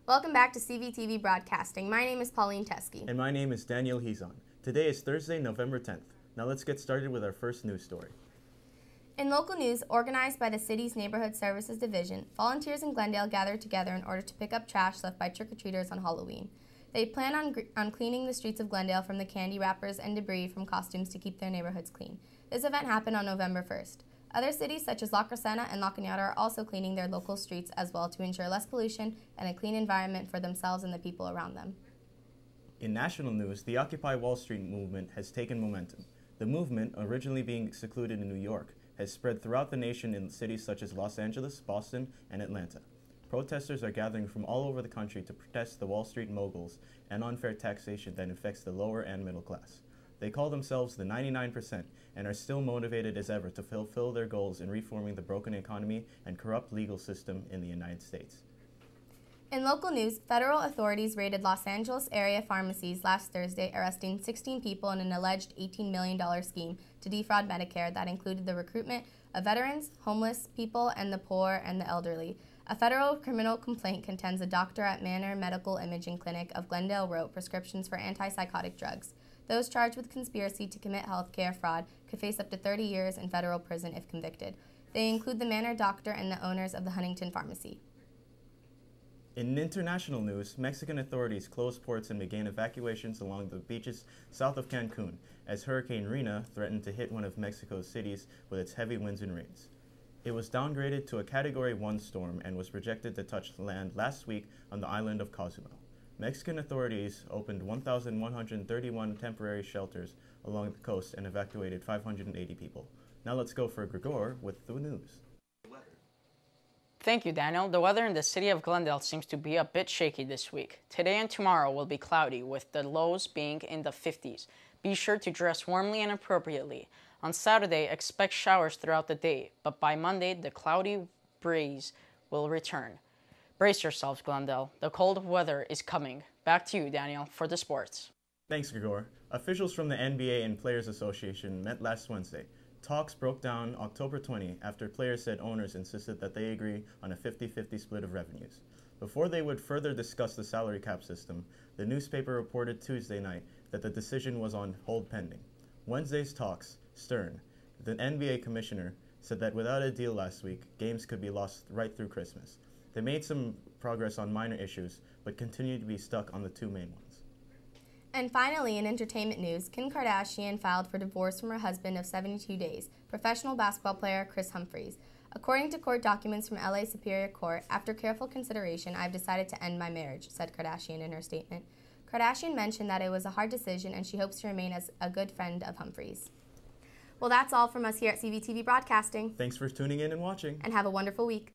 Welcome back to CVTV Broadcasting. My name is Pauline. And my name is Daniel Hizon. Today is Thursday, November 10th. Now let's get started with our first news story. In local news, organized by the city's Neighborhood Services Division, volunteers in Glendale gathered together in order to pick up trash left by trick-or-treaters on Halloween. They plan on cleaning the streets of Glendale from the candy wrappers and debris from costumes to keep their neighborhoods clean. This event happened on November 1st. Other cities such as La Crescenta and La Cañada are also cleaning their local streets as well to ensure less pollution and a clean environment for themselves and the people around them. In national news, the Occupy Wall Street movement has taken momentum. The movement, originally being secluded in New York, has spread throughout the nation in cities such as Los Angeles, Boston, and Atlanta. Protesters are gathering from all over the country to protest the Wall Street moguls and unfair taxation that affects the lower and middle class. They call themselves the 99% and are still motivated as ever to fulfill their goals in reforming the broken economy and corrupt legal system in the United States. In local news, federal authorities raided Los Angeles area pharmacies last Thursday, arresting 16 people in an alleged $18 million scheme to defraud Medicare that included the recruitment of veterans, homeless people, and the poor and the elderly. A federal criminal complaint contends a doctor at Manor Medical Imaging Clinic of Glendale wrote prescriptions for antipsychotic drugs. Those charged with conspiracy to commit health care fraud could face up to 30 years in federal prison if convicted. They include the Manor doctor and the owners of the Huntington Pharmacy. In international news, Mexican authorities closed ports and began evacuations along the beaches south of Cancun as Hurricane Rina threatened to hit one of Mexico's cities with its heavy winds and rains. It was downgraded to a Category 1 storm and was projected to touch land last week on the island of Cozumel. Mexican authorities opened 1,131 temporary shelters along the coast and evacuated 580 people. Now let's go for Grigor with the news. Thank you, Daniel. The weather in the city of Glendale seems to be a bit shaky this week. Today and tomorrow will be cloudy, with the lows being in the 50s. Be sure to dress warmly and appropriately. On Saturday, expect showers throughout the day, but by Monday, the cloudy breeze will return. Brace yourselves, Glendale. The cold weather is coming. Back to you, Daniel, for the sports. Thanks, Grigor. Officials from the NBA and Players Association met last Wednesday. Talks broke down October 20 after players said owners insisted that they agree on a 50-50 split of revenues. Before they would further discuss the salary cap system, the newspaper reported Tuesday night that the decision was on hold pending. Wednesday's talks, Stern, the NBA commissioner, said that without a deal last week, games could be lost right through Christmas. They made some progress on minor issues, but continued to be stuck on the two main ones. And finally, in entertainment news, Kim Kardashian filed for divorce from her husband of 72 days, professional basketball player Kris Humphries. According to court documents from LA Superior Court, after careful consideration, I've decided to end my marriage, said Kardashian in her statement. Kardashian mentioned that it was a hard decision and she hopes to remain as a good friend of Humphries. Well, that's all from us here at CVTV Broadcasting. Thanks for tuning in and watching. And have a wonderful week.